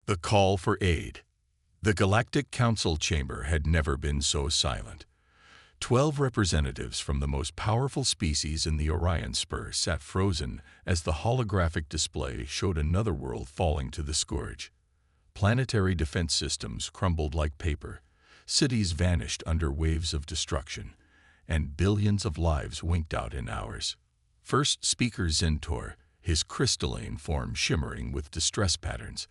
The call for aid. The Galactic Council chamber had never been so silent. 12 representatives from the most powerful species in the Orion Spur sat frozen as the holographic display showed another world falling to the scourge. Planetary defense systems crumbled like paper, cities vanished under waves of destruction, and billions of lives winked out in hours. First speaker Zintor, his crystalline form shimmering with distress patterns,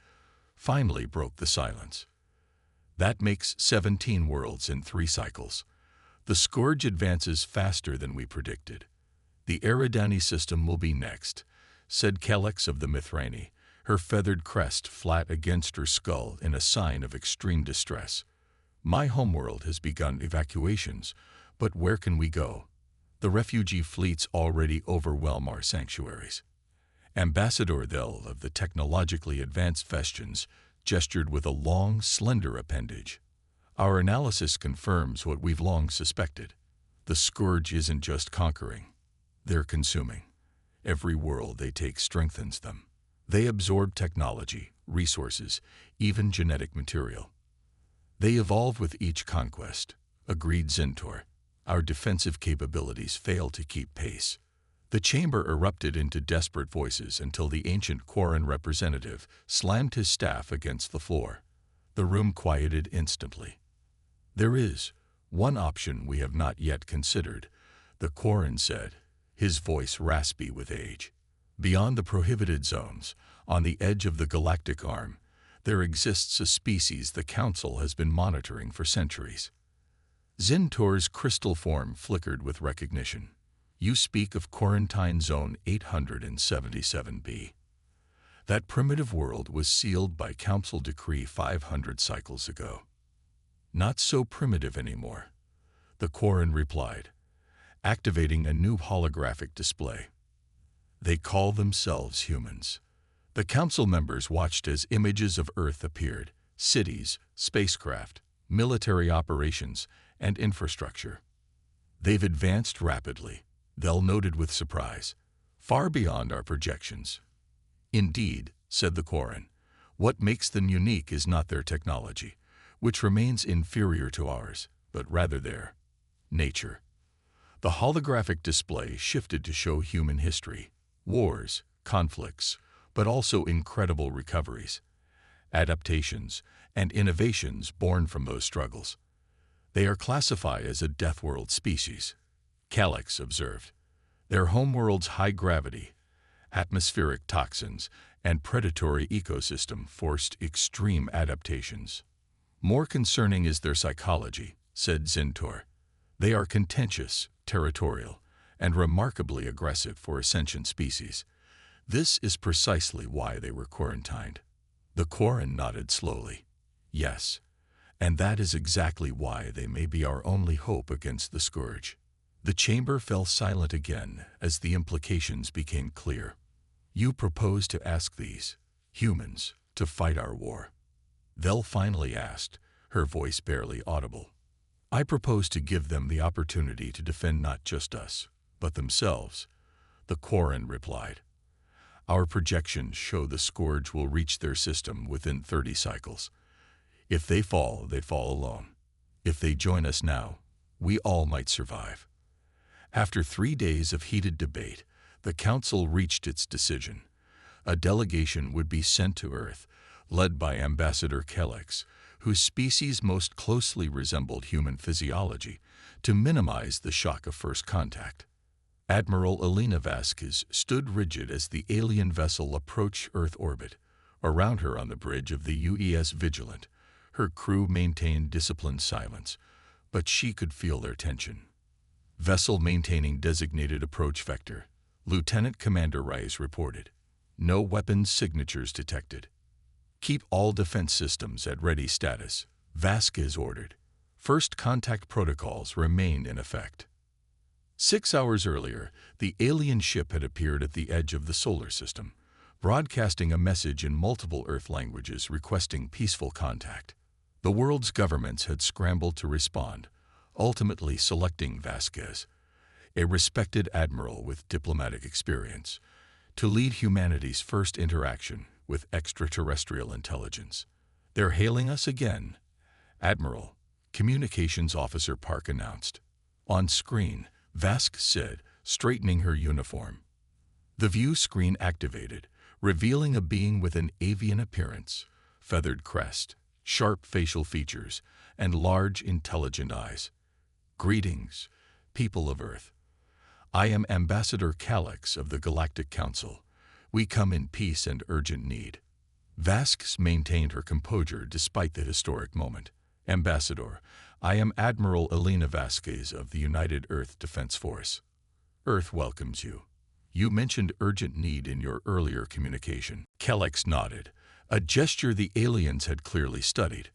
finally broke the silence. That makes 17 worlds in 3 cycles. The scourge advances faster than we predicted. The Eridani system will be next, said Kellex of the Mithrani, her feathered crest flat against her skull in a sign of extreme distress. My homeworld has begun evacuations, but where can we go? The refugee fleets already overwhelm our sanctuaries. Ambassador Thel of the technologically advanced Vestians gestured with a long, slender appendage. Our analysis confirms what we've long suspected. The scourge isn't just conquering. They're consuming. Every world they take strengthens them. They absorb technology, resources, even genetic material. They evolve with each conquest, agreed Zintor. Our defensive capabilities fail to keep pace. The chamber erupted into desperate voices until the ancient Quarren representative slammed his staff against the floor. The room quieted instantly. There is one option we have not yet considered, the Quarren said, his voice raspy with age. Beyond the prohibited zones, on the edge of the galactic arm, there exists a species the Council has been monitoring for centuries. Zintor's crystal form flickered with recognition. You speak of Quarantine Zone 877b. That primitive world was sealed by Council Decree 500 cycles ago. Not so primitive anymore, the Quarren replied, activating a new holographic display. They call themselves humans. The Council members watched as images of Earth appeared, cities, spacecraft, military operations, and infrastructure. They've advanced rapidly, Thel noted with surprise, far beyond our projections. Indeed, said the Quarren, what makes them unique is not their technology, which remains inferior to ours, but rather their nature. The holographic display shifted to show human history, wars, conflicts, but also incredible recoveries, adaptations, and innovations born from those struggles. They are classified as a deathworld species, Kellex observed. Their homeworld's high gravity, atmospheric toxins, and predatory ecosystem forced extreme adaptations. More concerning is their psychology, said Zintor. They are contentious, territorial, and remarkably aggressive for a sentient species. This is precisely why they were quarantined. The Quarren nodded slowly. Yes, and that is exactly why they may be our only hope against the scourge. The chamber fell silent again as the implications became clear. You propose to ask these humans to fight our war? Thel finally asked, her voice barely audible. I propose to give them the opportunity to defend not just us, but themselves, the Quarren replied. Our projections show the scourge will reach their system within 30 cycles. If they fall alone. If they join us now, we all might survive. After 3 days of heated debate, the Council reached its decision. A delegation would be sent to Earth, led by Ambassador Kellex, whose species most closely resembled human physiology, to minimize the shock of first contact. Admiral Elena Vasquez stood rigid as the alien vessel approached Earth orbit. Around her on the bridge of the UES Vigilant, her crew maintained disciplined silence, but she could feel their tension. Vessel maintaining designated approach vector, Lieutenant Commander Rice reported. No weapons signatures detected. Keep all defense systems at ready status, Vasquez ordered. First contact protocols remained in effect. 6 hours earlier, the alien ship had appeared at the edge of the solar system, broadcasting a message in multiple Earth languages requesting peaceful contact. The world's governments had scrambled to respond, ultimately selecting Vasquez, a respected admiral with diplomatic experience, to lead humanity's first interaction with extraterrestrial intelligence. They're hailing us again, Admiral, Communications Officer Park announced. On screen, Vask said, straightening her uniform. The view screen activated, revealing a being with an avian appearance, feathered crest, sharp facial features, and large, intelligent eyes. Greetings, people of Earth. I am Ambassador Calyx of the Galactic Council. We come in peace and urgent need. Vask maintained her composure despite the historic moment. Ambassador, I am Admiral Elena Vasquez of the United Earth Defense Force. Earth welcomes you. You mentioned urgent need in your earlier communication. Calyx nodded, a gesture the aliens had clearly studied.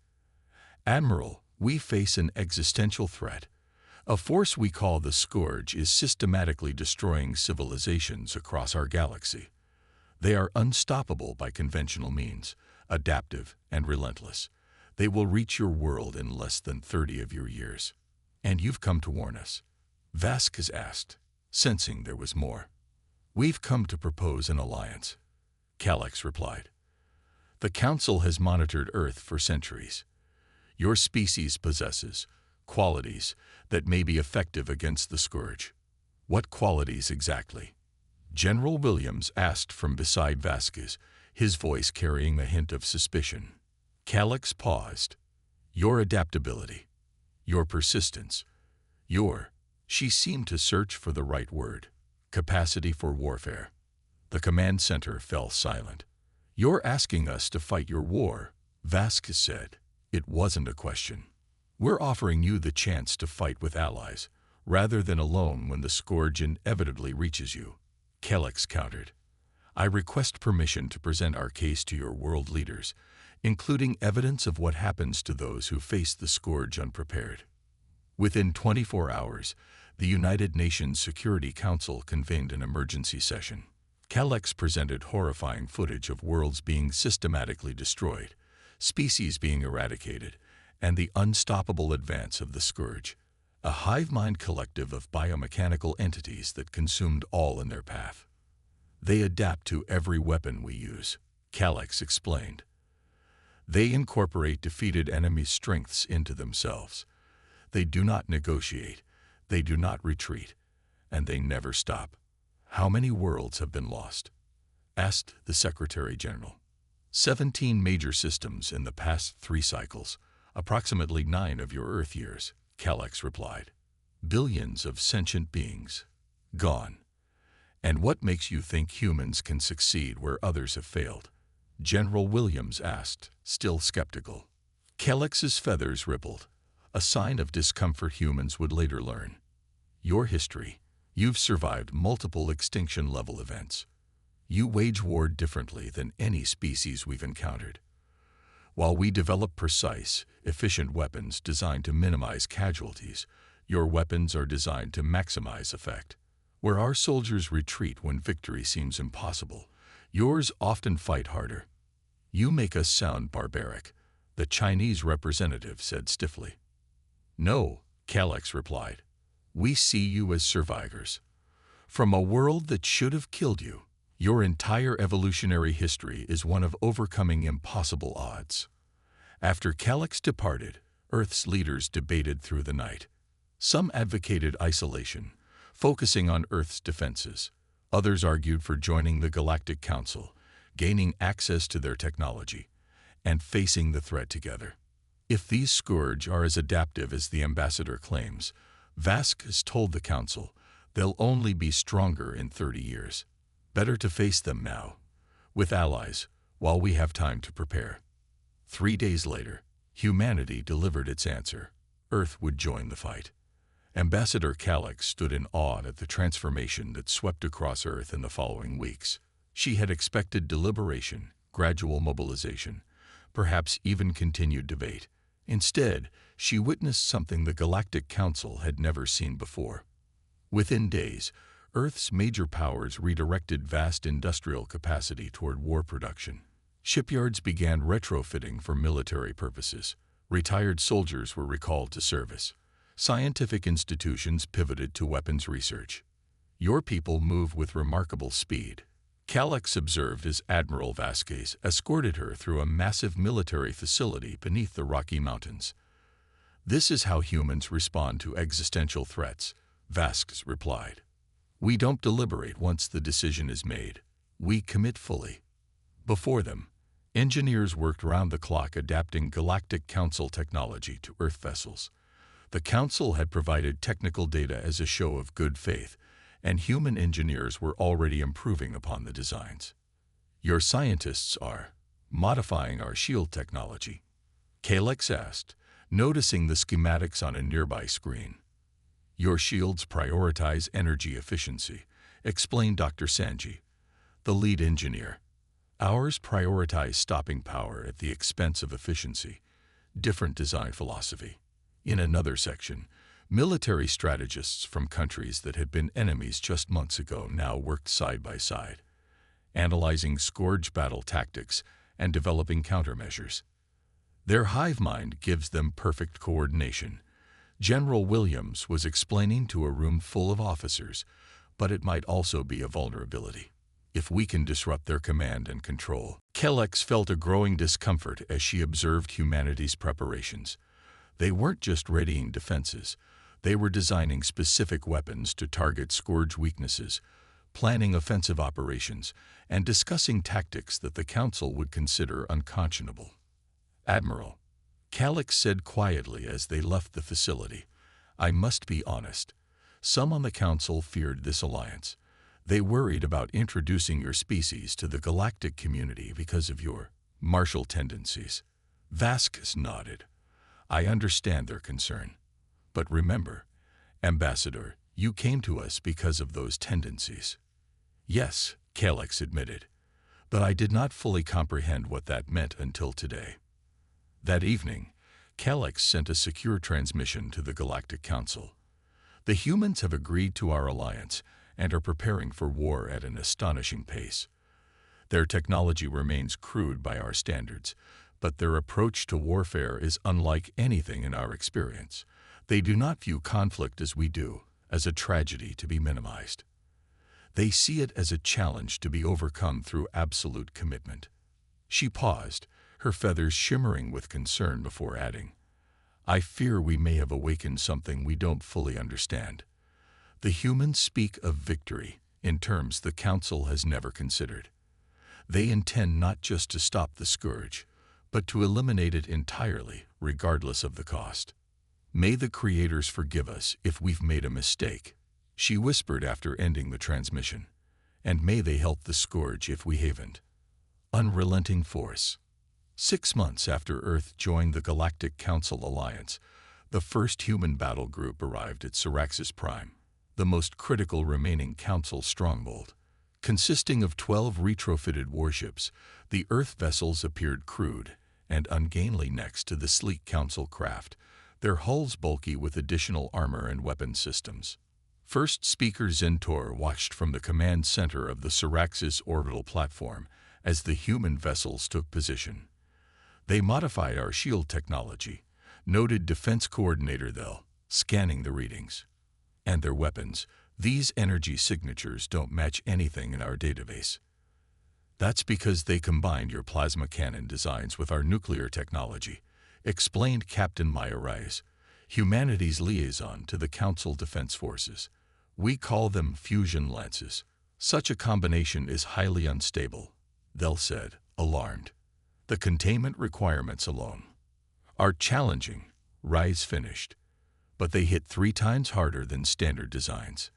Admiral, we face an existential threat. A force we call the Scourge is systematically destroying civilizations across our galaxy. They are unstoppable by conventional means, adaptive and relentless. They will reach your world in less than 30 of your years. And you've come to warn us. Vasquez asked, sensing there was more. We've come to propose an alliance, Calyx replied. The Council has monitored Earth for centuries. Your species possesses qualities that may be effective against the Scourge. What qualities exactly? General Williams asked from beside Vasquez, his voice carrying a hint of suspicion. Calyx paused. Your adaptability, your persistence, she seemed to search for the right word, capacity for warfare. The command center fell silent. You're asking us to fight your war, Vasquez said. It wasn't a question. We're offering you the chance to fight with allies, rather than alone when the Scourge inevitably reaches you, Calyx countered. I request permission to present our case to your world leaders, including evidence of what happens to those who face the Scourge unprepared. Within 24 hours, the United Nations Security Council convened an emergency session. Calyx presented horrifying footage of worlds being systematically destroyed, species being eradicated, and the unstoppable advance of the Scourge, a hive-mind collective of biomechanical entities that consumed all in their path. They adapt to every weapon we use, Calyx explained. They incorporate defeated enemies' strengths into themselves. They do not negotiate, they do not retreat, and they never stop. How many worlds have been lost? Asked the Secretary General. 17 major systems in the past 3 cycles, approximately 9 of your Earth years, Calyx replied. Billions of sentient beings. Gone. And what makes you think humans can succeed where others have failed? General Williams asked, still skeptical. Calyx's feathers rippled, a sign of discomfort humans would later learn. Your history. You've survived multiple extinction-level events. You wage war differently than any species we've encountered. While we develop precise, efficient weapons designed to minimize casualties, your weapons are designed to maximize effect. Where our soldiers retreat when victory seems impossible, yours often fight harder. You make us sound barbaric, the Chinese representative said stiffly. No, Calyx replied. We see you as survivors. From a world that should have killed you, your entire evolutionary history is one of overcoming impossible odds. After Calyx departed, Earth's leaders debated through the night. Some advocated isolation, focusing on Earth's defenses. Others argued for joining the Galactic Council, gaining access to their technology, and facing the threat together. If these Scourge are as adaptive as the ambassador claims, Vasquez told the Council, they'll only be stronger in 30 years. Better to face them now, with allies, while we have time to prepare. 3 days later, humanity delivered its answer. Earth would join the fight. Ambassador Calyx stood in awe at the transformation that swept across Earth in the following weeks. She had expected deliberation, gradual mobilization, perhaps even continued debate. Instead, she witnessed something the Galactic Council had never seen before. Within days, Earth's major powers redirected vast industrial capacity toward war production. Shipyards began retrofitting for military purposes. Retired soldiers were recalled to service. Scientific institutions pivoted to weapons research. Your people move with remarkable speed, Calix observed as Admiral Vasquez escorted her through a massive military facility beneath the Rocky Mountains. "This is how humans respond to existential threats," Vasquez replied. "We don't deliberate once the decision is made. We commit fully." Before them, engineers worked round the clock adapting Galactic Council technology to Earth vessels. The Council had provided technical data as a show of good faith, and human engineers were already improving upon the designs. "Your scientists are modifying our shield technology?" Calix asked, noticing the schematics on a nearby screen. "Your shields prioritize energy efficiency," explained Dr. Sanji, the lead engineer. "Ours prioritize stopping power at the expense of efficiency." Different design philosophy. In another section, military strategists from countries that had been enemies just months ago now worked side by side, analyzing Scourge battle tactics and developing countermeasures. Their hive mind gives them perfect coordination. General Williams was explaining to a room full of officers, but it might also be a vulnerability. If we can disrupt their command and control. Calix felt a growing discomfort as she observed humanity's preparations. They weren't just readying defenses. They were designing specific weapons to target Scourge weaknesses, planning offensive operations, and discussing tactics that the Council would consider unconscionable. "Admiral," Calix said quietly as they left the facility, "I must be honest. Some on the Council feared this alliance. They worried about introducing your species to the galactic community because of your martial tendencies." Vasquez nodded. "I understand their concern. But remember, Ambassador, you came to us because of those tendencies." "Yes," Calix admitted, "but I did not fully comprehend what that meant until today." That evening, Calix sent a secure transmission to the Galactic Council. "The humans have agreed to our alliance and are preparing for war at an astonishing pace. Their technology remains crude by our standards, but their approach to warfare is unlike anything in our experience. They do not view conflict as we do, as a tragedy to be minimized. They see it as a challenge to be overcome through absolute commitment." She paused, her feathers shimmering with concern before adding, "I fear we may have awakened something we don't fully understand. The humans speak of victory in terms the Council has never considered. They intend not just to stop the Scourge, but to eliminate it entirely, regardless of the cost. May the Creators forgive us if we've made a mistake," she whispered after ending the transmission, "and may they help the Scourge if we haven't." Unrelenting force. 6 months after Earth joined the Galactic Council Alliance, the first human battle group arrived at Syraxis Prime, the most critical remaining Council stronghold. Consisting of 12 retrofitted warships, the Earth vessels appeared crude and ungainly next to the sleek Council craft, their hulls bulky with additional armor and weapon systems. First Speaker Zentor watched from the command center of the Syraxis orbital platform as the human vessels took position. "They modified our shield technology," noted Defense Coordinator Thel, scanning the readings. "And their weapons, these energy signatures don't match anything in our database." "That's because they combined your plasma cannon designs with our nuclear technology," explained Captain Maya Rice, humanity's liaison to the Council Defense Forces. "We call them fusion lances. Such a combination is highly unstable," Thel said, alarmed. "The containment requirements alone are challenging," Rice finished, "but they hit 3 times harder than standard designs."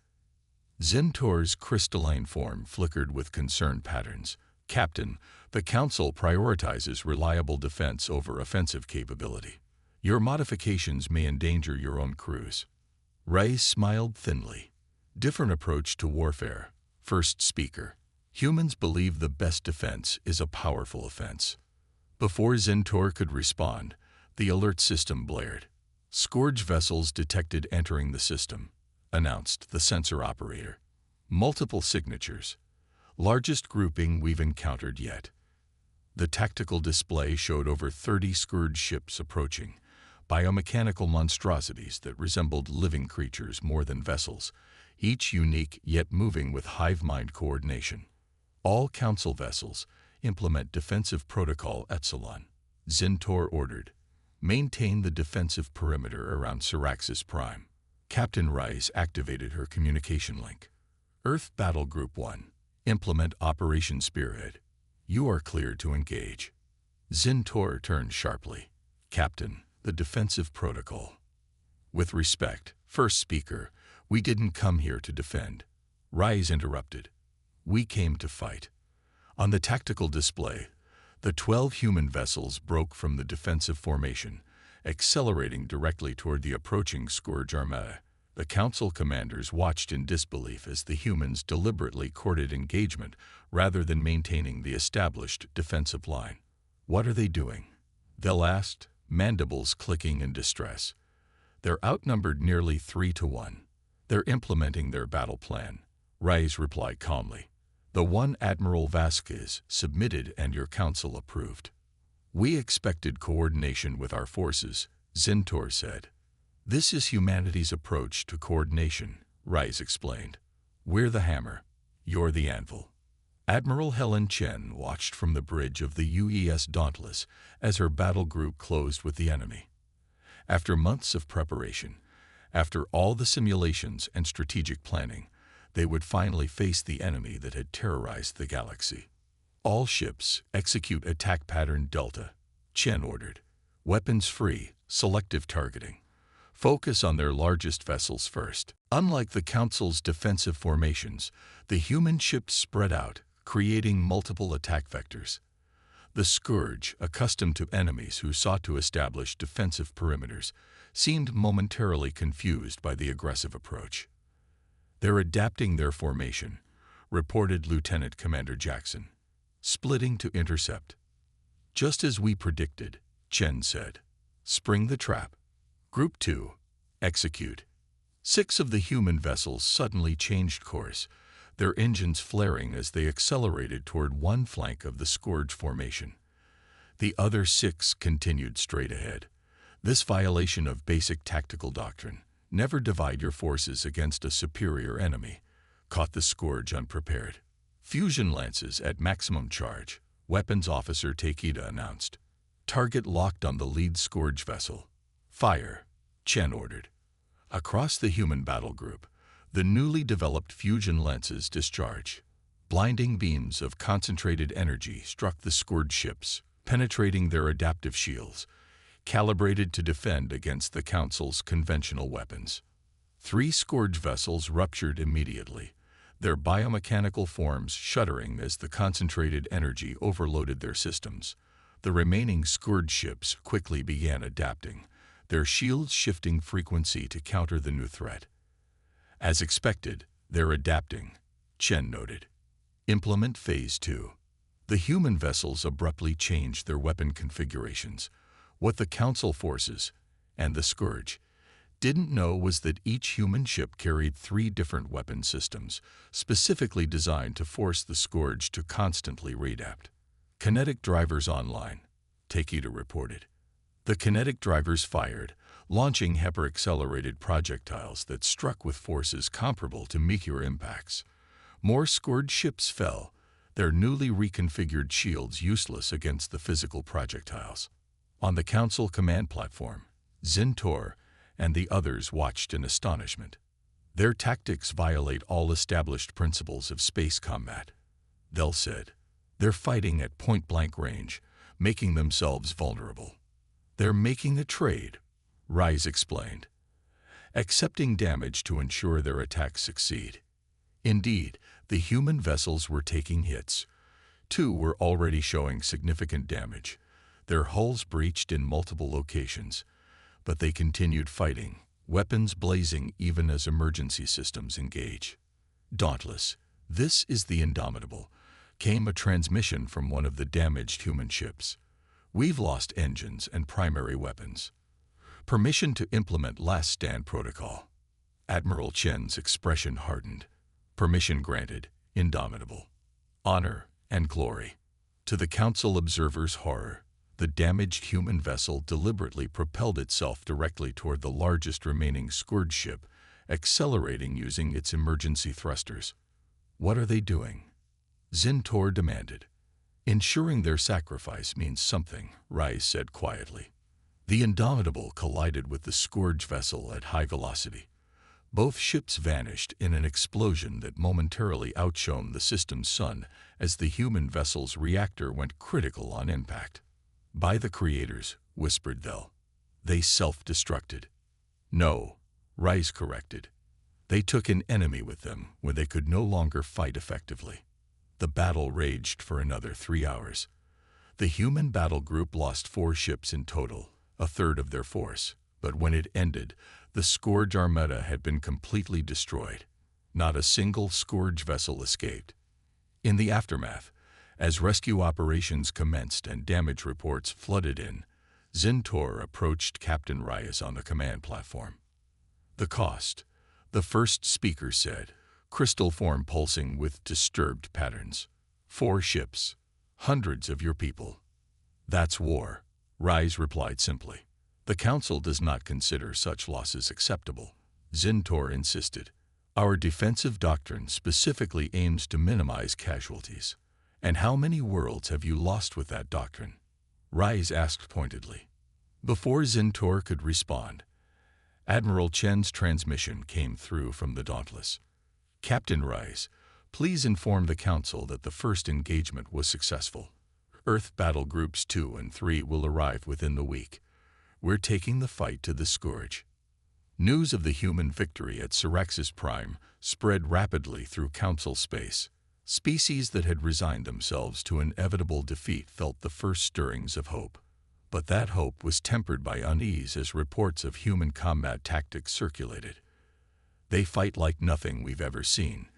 Zentor's crystalline form flickered with concerned patterns. "Captain, the Council prioritizes reliable defense over offensive capability. Your modifications may endanger your own crews." Rice smiled thinly. "Different approach to warfare." First Speaker. "Humans believe the best defense is a powerful offense." Before Zentor could respond, the alert system blared. "Scourge vessels detected entering the system," announced the sensor operator. "Multiple signatures. Largest grouping we've encountered yet." The tactical display showed over 30 Scourge ships approaching, biomechanical monstrosities that resembled living creatures more than vessels, each unique yet moving with hive mind coordination. All Council vessels implement defensive protocol Epsilon. Zintor ordered. Maintain the defensive perimeter around Syraxis Prime. Captain Rice activated her communication link. Earth Battle Group 1. Implement Operation Spearhead. You are cleared to engage. Zintor turned sharply. Captain, the defensive protocol. With respect, first speaker, we didn't come here to defend. Rice interrupted. We came to fight. On the tactical display, the 12 human vessels broke from the defensive formation, accelerating directly toward the approaching Scourge Armada. The Council commanders watched in disbelief as the humans deliberately courted engagement rather than maintaining the established defensive line. What are they doing? They'll asked, mandibles clicking in distress. They're outnumbered nearly 3-1. They're implementing their battle plan. Rice replied calmly. The one Admiral Vasquez submitted and your council approved. We expected coordination with our forces, Zintor said. This is humanity's approach to coordination, Rice explained. We're the hammer. You're the anvil. Admiral Helen Chen watched from the bridge of the UES Dauntless as her battle group closed with the enemy. After months of preparation, after all the simulations and strategic planning, they would finally face the enemy that had terrorized the galaxy. All ships execute attack pattern Delta, Chen ordered. Weapons free, selective targeting. Focus on their largest vessels first. Unlike the Council's defensive formations, the human ships spread out, creating multiple attack vectors. The Scourge, accustomed to enemies who sought to establish defensive perimeters, seemed momentarily confused by the aggressive approach. They're adapting their formation, reported Lieutenant Commander Jackson, splitting to intercept. Just as we predicted, Chen said. Spring the trap. Group 2. Execute. 6 of the human vessels suddenly changed course, their engines flaring as they accelerated toward one flank of the Scourge formation. The other 6 continued straight ahead. This violation of basic tactical doctrine, never divide your forces against a superior enemy, caught the Scourge unprepared. Fusion lances at maximum charge, Weapons Officer Takeda announced. Target locked on the lead Scourge vessel. Fire, Chen ordered. Across the human battle group, the newly developed fusion lenses discharge. Blinding beams of concentrated energy struck the Scourge ships, penetrating their adaptive shields, calibrated to defend against the Council's conventional weapons. 3 Scourge vessels ruptured immediately, their biomechanical forms shuddering as the concentrated energy overloaded their systems. The remaining Scourge ships quickly began adapting, their shields shifting frequency to counter the new threat. As expected, they're adapting, Chen noted. Implement Phase 2. The human vessels abruptly changed their weapon configurations. What the Council forces, and the Scourge, didn't know was that each human ship carried 3 different weapon systems, specifically designed to force the Scourge to constantly readapt. Kinetic drivers online, Takeda reported. The kinetic drivers fired, launching hyper-accelerated projectiles that struck with forces comparable to meteor impacts. More Scourge ships fell, their newly reconfigured shields useless against the physical projectiles. On the Council command platform, Zintor and the others watched in astonishment. Their tactics violate all established principles of space combat, Thel said. They're fighting at point-blank range, making themselves vulnerable. They're making a trade, Rice explained, accepting damage to ensure their attacks succeed. Indeed, the human vessels were taking hits. 2 were already showing significant damage, their hulls breached in multiple locations, but they continued fighting, weapons blazing even as emergency systems engage. Dauntless, this is the Indomitable, came a transmission from one of the damaged human ships. We've lost engines and primary weapons. Permission to implement Last Stand Protocol. Admiral Chen's expression hardened. Permission granted, Indomitable. Honor and glory. To the Council observers' horror, the damaged human vessel deliberately propelled itself directly toward the largest remaining Scourge ship, accelerating using its emergency thrusters. What are they doing? Zintor demanded. Ensuring their sacrifice means something, Rise said quietly. The Indomitable collided with the Scourge vessel at high velocity. Both ships vanished in an explosion that momentarily outshone the system's sun as the human vessel's reactor went critical on impact. By the creators, whispered Thel. They self-destructed. No, Rise corrected. They took an enemy with them when they could no longer fight effectively. The battle raged for another 3 hours. The human battle group lost 4 ships in total, a third of their force, but when it ended, the Scourge Armada had been completely destroyed. Not a single Scourge vessel escaped. In the aftermath, as rescue operations commenced and damage reports flooded in, Zintor approached Captain Reyes on the command platform. The cost, the first speaker said, crystal form pulsing with disturbed patterns. 4 ships, hundreds of your people. That's war, Rise replied simply. The Council does not consider such losses acceptable, Zintor insisted. Our defensive doctrine specifically aims to minimize casualties. And how many worlds have you lost with that doctrine? Rise asked pointedly. Before Zintor could respond, Admiral Chen's transmission came through from the Dauntless. Captain Rise, please inform the Council that the first engagement was successful. Earth Battle Groups 2 and 3 will arrive within the week. We're taking the fight to the Scourge. News of the human victory at Syraxis Prime spread rapidly through Council space. Species that had resigned themselves to inevitable defeat felt the first stirrings of hope. But that hope was tempered by unease as reports of human combat tactics circulated. They fight like nothing we've ever seen,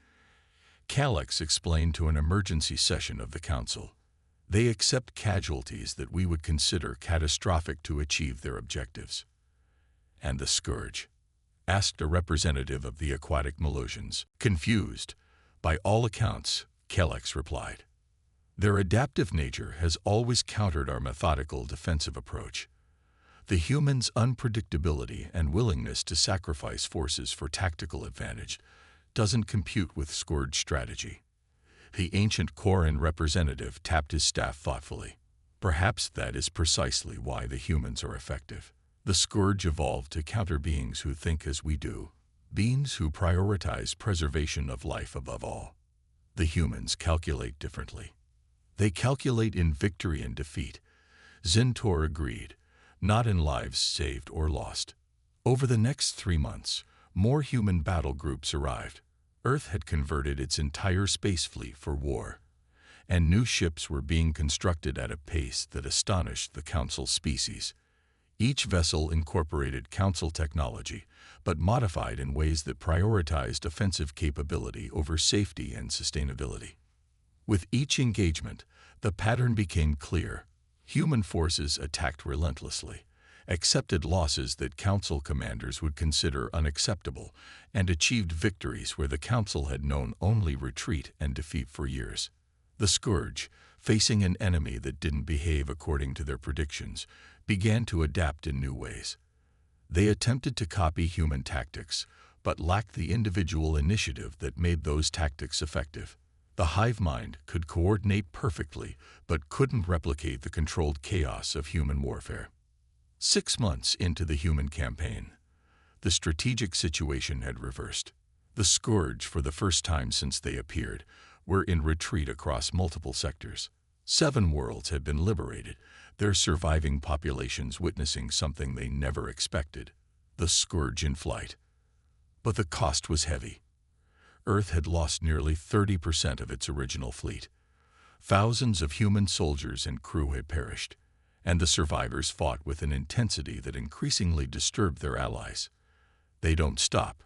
Calyx explained to an emergency session of the Council. They accept casualties that we would consider catastrophic to achieve their objectives. And the Scourge? Asked a representative of the aquatic Melosians. Confused. By all accounts, Calyx replied. Their adaptive nature has always countered our methodical defensive approach. The humans' unpredictability and willingness to sacrifice forces for tactical advantage doesn't compute with Scourge strategy. The ancient Koran representative tapped his staff thoughtfully. Perhaps that is precisely why the humans are effective. The Scourge evolved to counter beings who think as we do, beings who prioritize preservation of life above all. The humans calculate differently. They calculate in victory and defeat. Zintor agreed, not in lives saved or lost. Over the next 3 months, more human battle groups arrived. Earth had converted its entire space fleet for war, and new ships were being constructed at a pace that astonished the Council species. Each vessel incorporated Council technology, but modified in ways that prioritized offensive capability over safety and sustainability. With each engagement, the pattern became clear. Human forces attacked relentlessly, accepted losses that Council commanders would consider unacceptable, and achieved victories where the Council had known only retreat and defeat for years. The Scourge, facing an enemy that didn't behave according to their predictions, began to adapt in new ways. They attempted to copy human tactics, but lacked the individual initiative that made those tactics effective. The hive mind could coordinate perfectly, but couldn't replicate the controlled chaos of human warfare. 6 months into the human campaign, the strategic situation had reversed. The Scourge, for the first time since they appeared, were in retreat across multiple sectors. 7 worlds had been liberated, their surviving populations witnessing something they never expected, the Scourge in flight. But the cost was heavy. Earth had lost nearly 30% of its original fleet. Thousands of human soldiers and crew had perished, and the survivors fought with an intensity that increasingly disturbed their allies. They don't stop,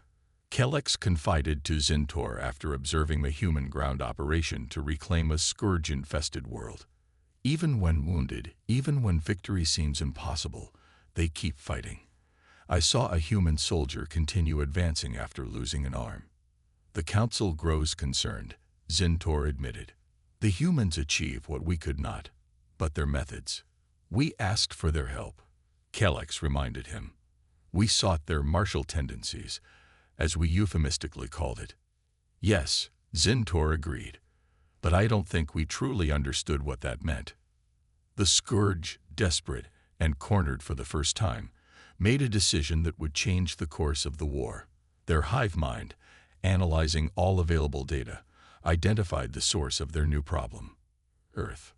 Calyx confided to Zintor after observing the human ground operation to reclaim a Scourge-infested world. Even when wounded, even when victory seems impossible, they keep fighting. I saw a human soldier continue advancing after losing an arm. The Council grows concerned, Zintor admitted. The humans achieve what we could not, but their methods. We asked for their help, Calyx reminded him. We sought their martial tendencies, as we euphemistically called it. Yes, Zintor agreed. but I don't think we truly understood what that meant. The Scourge, desperate and cornered for the first time, made a decision that would change the course of the war. Their hive mind, analyzing all available data, identified the source of their new problem. Earth.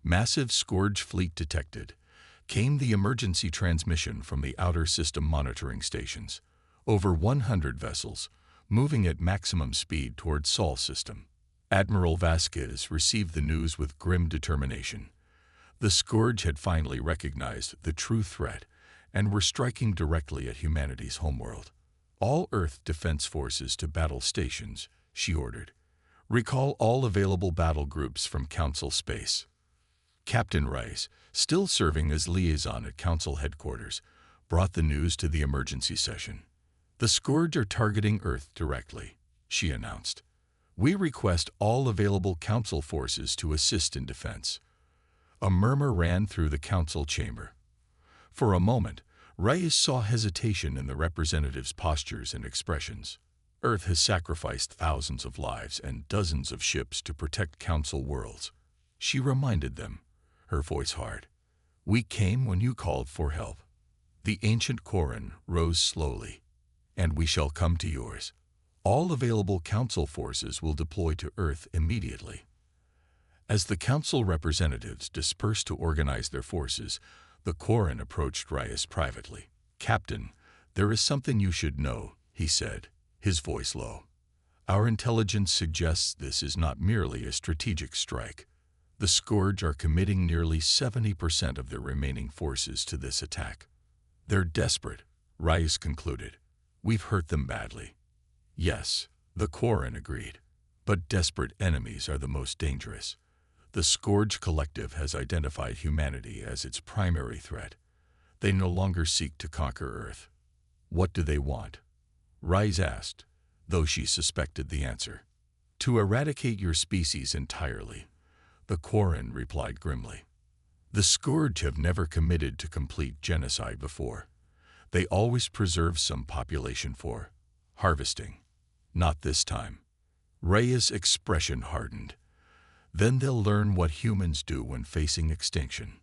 Massive Scourge fleet detected. Came the emergency transmission from the outer system monitoring stations. Over 100 vessels, moving at maximum speed toward Sol system. Admiral Vasquez received the news with grim determination. The Scourge had finally recognized the true threat and were striking directly at humanity's homeworld. All Earth defense forces to battle stations, she ordered. Recall all available battle groups from Council space. Captain Rice, still serving as liaison at Council headquarters, brought the news to the emergency session. The Scourge are targeting Earth directly, she announced. We request all available Council forces to assist in defense. A murmur ran through the Council chamber. For a moment, Rice saw hesitation in the representatives' postures and expressions. Earth has sacrificed thousands of lives and dozens of ships to protect Council worlds. She reminded them, her voice hard. We came when you called for help. The ancient Koran rose slowly. And we shall come to yours. All available Council forces will deploy to Earth immediately. As the Council representatives dispersed to organize their forces, the Koran approached Rias privately. Captain, there is something you should know, he said, his voice low. Our intelligence suggests this is not merely a strategic strike. The Scourge are committing nearly 70% of their remaining forces to this attack. They're desperate, Rias concluded. We've hurt them badly. Yes, the Koran agreed. But desperate enemies are the most dangerous. The Scourge Collective has identified humanity as its primary threat. They no longer seek to conquer Earth. What do they want? Rice asked, though she suspected the answer. To eradicate your species entirely, the Koran replied grimly. The Scourge have never committed to complete genocide before. They always preserve some population for harvesting. Not this time. Rhea's expression hardened. Then they'll learn what humans do when facing extinction.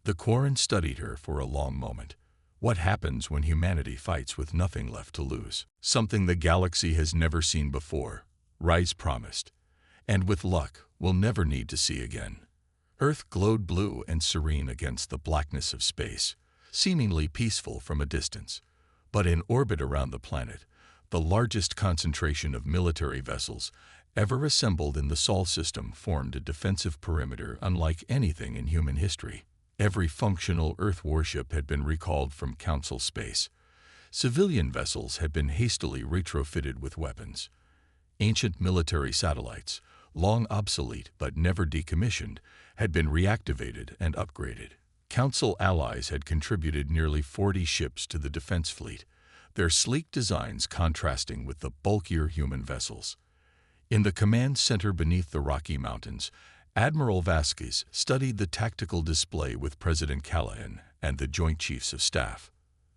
The Koran studied her for a long moment. What happens when humanity fights with nothing left to lose? Something the galaxy has never seen before, Rice promised. And with luck, we'll never need to see again. Earth glowed blue and serene against the blackness of space, seemingly peaceful from a distance. But in orbit around the planet, the largest concentration of military vessels ever assembled in the Sol system formed a defensive perimeter unlike anything in human history. Every functional Earth warship had been recalled from Council space. Civilian vessels had been hastily retrofitted with weapons. Ancient military satellites, long obsolete but never decommissioned, had been reactivated and upgraded. Council allies had contributed nearly 40 ships to the defense fleet, their sleek designs contrasting with the bulkier human vessels. In the command center beneath the Rocky Mountains, Admiral Vasquez studied the tactical display with President Callahan and the Joint Chiefs of Staff.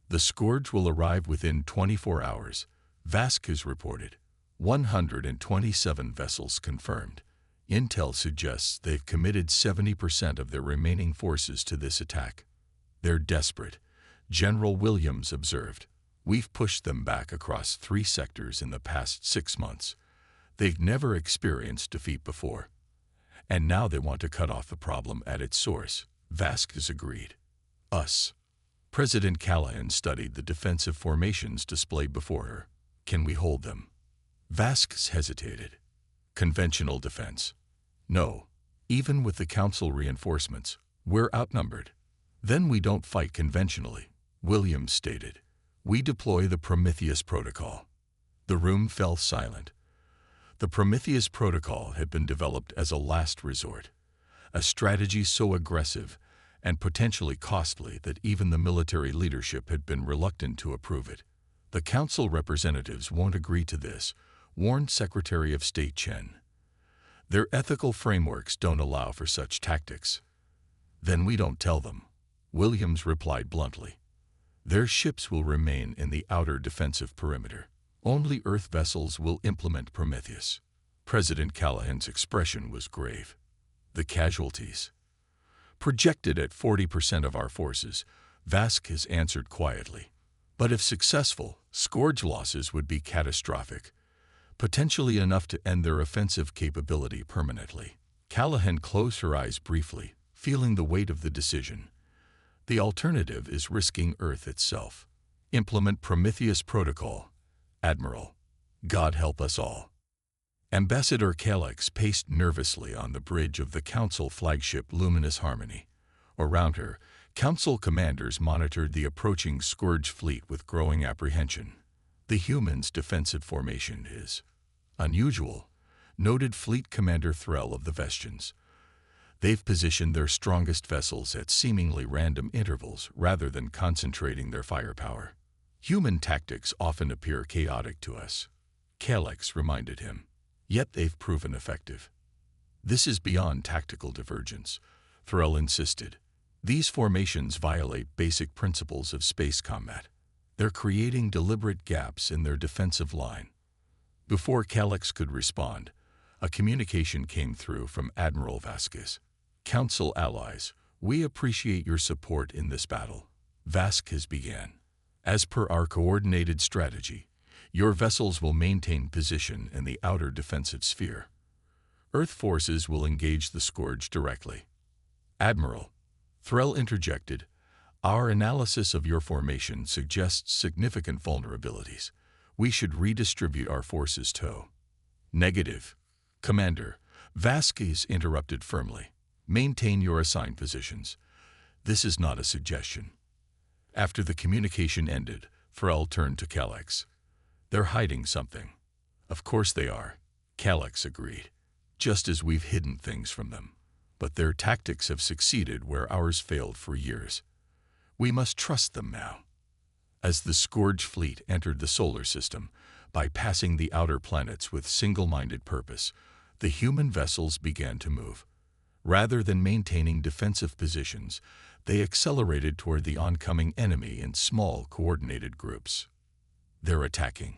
The Scourge will arrive within 24 hours, Vasquez reported. 127 vessels confirmed. Intel suggests they've committed 70% of their remaining forces to this attack. They're desperate, General Williams observed. We've pushed them back across 3 sectors in the past 6 months. They've never experienced defeat before. And now they want to cut off the problem at its source, Vasquez agreed. Us. President Callahan studied the defensive formations displayed before her. Can we hold them? Vasquez hesitated. Conventional defense. No. Even with the Council reinforcements, we're outnumbered. Then we don't fight conventionally, Williams stated. We deploy the Prometheus Protocol. The room fell silent. The Prometheus Protocol had been developed as a last resort, a strategy so aggressive and potentially costly that even the military leadership had been reluctant to approve it. The Council representatives won't agree to this, warned Secretary of State Chen. Their ethical frameworks don't allow for such tactics. Then we don't tell them, Williams replied bluntly. Their ships will remain in the outer defensive perimeter. Only Earth vessels will implement Prometheus. President Callahan's expression was grave. The casualties. Projected at 40% of our forces, Vasquez answered quietly. But if successful, Scourge losses would be catastrophic, potentially enough to end their offensive capability permanently. Callahan closed her eyes briefly, feeling the weight of the decision. The alternative is risking Earth itself. Implement Prometheus Protocol. Admiral. God help us all. Ambassador Calyx paced nervously on the bridge of the Council flagship Luminous Harmony. Around her, Council commanders monitored the approaching Scourge fleet with growing apprehension. The humans' defensive formation is unusual, noted Fleet Commander Threll of the Vestians. They've positioned their strongest vessels at seemingly random intervals rather than concentrating their firepower. Human tactics often appear chaotic to us, Calyx reminded him. Yet they've proven effective. This is beyond tactical divergence, Threll insisted. These formations violate basic principles of space combat. They're creating deliberate gaps in their defensive line. Before Calyx could respond, a communication came through from Admiral Vasquez. Council allies, we appreciate your support in this battle. Vasquez began. As per our coordinated strategy, your vessels will maintain position in the outer defensive sphere. Earth forces will engage the Scourge directly. Admiral, Threll interjected, our analysis of your formation suggests significant vulnerabilities. We should redistribute our forces too. Negative. Commander, Vasquez interrupted firmly. Maintain your assigned positions. This is not a suggestion. After the communication ended, Threll turned to Calyx. They're hiding something. Of course they are, Calyx agreed. Just as we've hidden things from them. But their tactics have succeeded where ours failed for years. We must trust them now. As the Scourge fleet entered the solar system, bypassing the outer planets with single-minded purpose, the human vessels began to move. Rather than maintaining defensive positions, they accelerated toward the oncoming enemy in small, coordinated groups. They're attacking,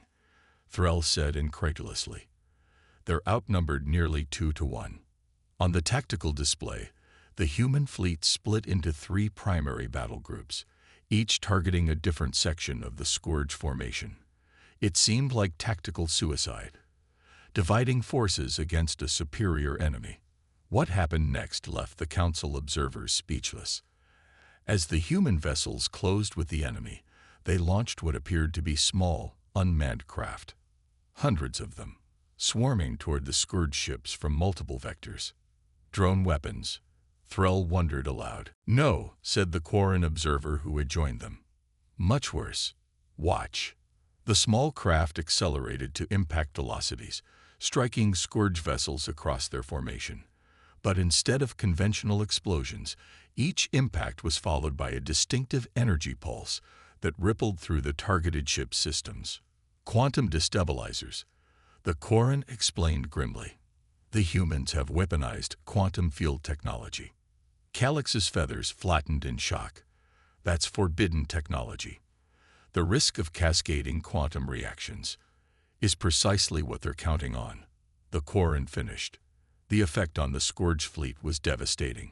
Threll said incredulously. They're outnumbered nearly 2-1. On the tactical display, the human fleet split into 3 primary battle groups, each targeting a different section of the Scourge formation. It seemed like tactical suicide, dividing forces against a superior enemy. What happened next left the Council observers speechless. As the human vessels closed with the enemy, they launched what appeared to be small, unmanned craft. Hundreds of them, swarming toward the Scourge ships from multiple vectors. Drone weapons, Threll wondered aloud. No, said the Quarren observer who had joined them. Much worse. Watch. The small craft accelerated to impact velocities, striking Scourge vessels across their formation. But instead of conventional explosions, each impact was followed by a distinctive energy pulse that rippled through the targeted ship's systems. Quantum destabilizers, the Quarren explained grimly. The humans have weaponized quantum field technology. Calyx's feathers flattened in shock. That's forbidden technology. The risk of cascading quantum reactions is precisely what they're counting on. The Quarren finished. The effect on the Scourge fleet was devastating.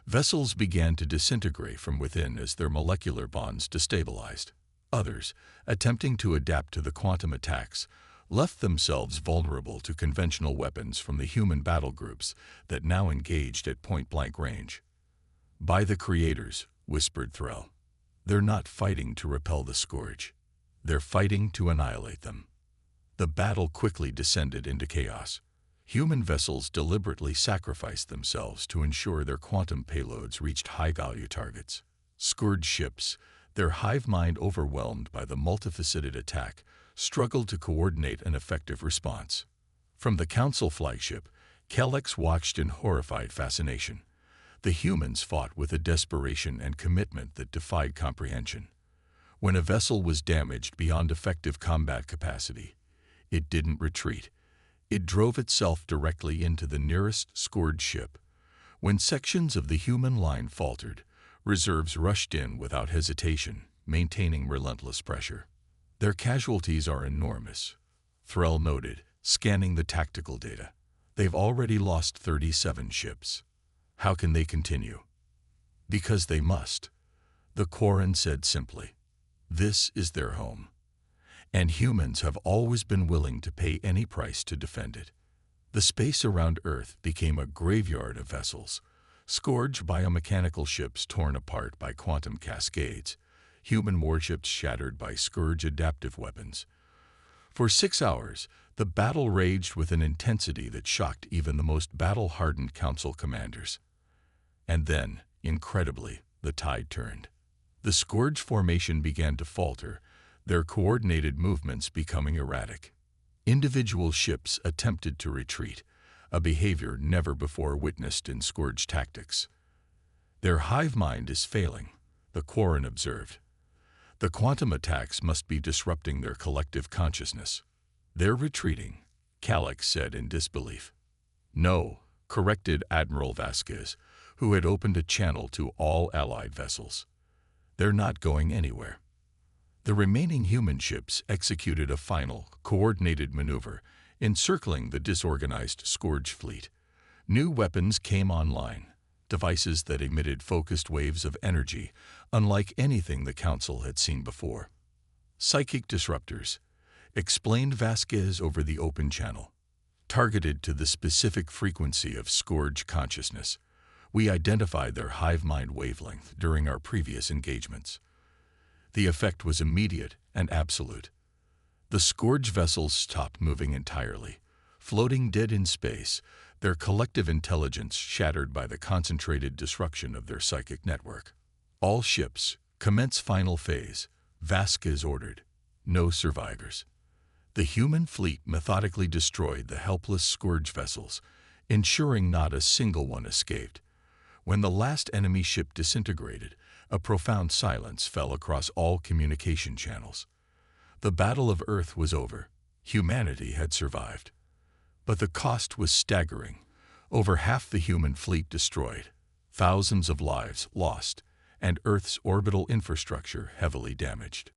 Vessels began to disintegrate from within as their molecular bonds destabilized. Others, attempting to adapt to the quantum attacks, left themselves vulnerable to conventional weapons from the human battle groups that now engaged at point-blank range. By the creators, whispered Threll. They're not fighting to repel the Scourge. They're fighting to annihilate them. The battle quickly descended into chaos. Human vessels deliberately sacrificed themselves to ensure their quantum payloads reached high-value targets. Scourge ships, their hive mind overwhelmed by the multifaceted attack, struggled to coordinate an effective response. From the Council flagship, Calyx watched in horrified fascination. The humans fought with a desperation and commitment that defied comprehension. When a vessel was damaged beyond effective combat capacity, it didn't retreat. It drove itself directly into the nearest Scourge ship. When sections of the human line faltered, reserves rushed in without hesitation, maintaining relentless pressure. Their casualties are enormous, Threll noted, scanning the tactical data. They've already lost 37 ships. How can they continue? Because they must. The Quarren said simply. This is their home. And humans have always been willing to pay any price to defend it. The space around Earth became a graveyard of vessels, scourge biomechanical ships torn apart by quantum cascades, human warships shattered by scourge adaptive weapons. For 6 hours, the battle raged with an intensity that shocked even the most battle-hardened council commanders. And then, incredibly, the tide turned. The scourge formation began to falter, their coordinated movements becoming erratic. Individual ships attempted to retreat, a behavior never before witnessed in scourge tactics. Their hive mind is failing, the Quarren observed. The quantum attacks must be disrupting their collective consciousness. They're retreating, Calyx said in disbelief. No, corrected Admiral Vasquez, who had opened a channel to all Allied vessels. They're not going anywhere. The remaining human ships executed a final, coordinated maneuver, encircling the disorganized scourge fleet. New weapons came online, devices that emitted focused waves of energy, unlike anything the Council had seen before. Psychic disruptors, explained Vasquez over the open channel, targeted to the specific frequency of scourge consciousness. We identified their hive mind wavelength during our previous engagements. The effect was immediate and absolute. The scourge vessels stopped moving entirely, floating dead in space, their collective intelligence shattered by the concentrated disruption of their psychic network. All ships, commence final phase, Vasquez ordered. No survivors. The human fleet methodically destroyed the helpless scourge vessels, ensuring not a single one escaped. When the last enemy ship disintegrated, a profound silence fell across all communication channels. The Battle of Earth was over. Humanity had survived. But the cost was staggering. Over half the human fleet destroyed, thousands of lives lost, and Earth's orbital infrastructure heavily damaged.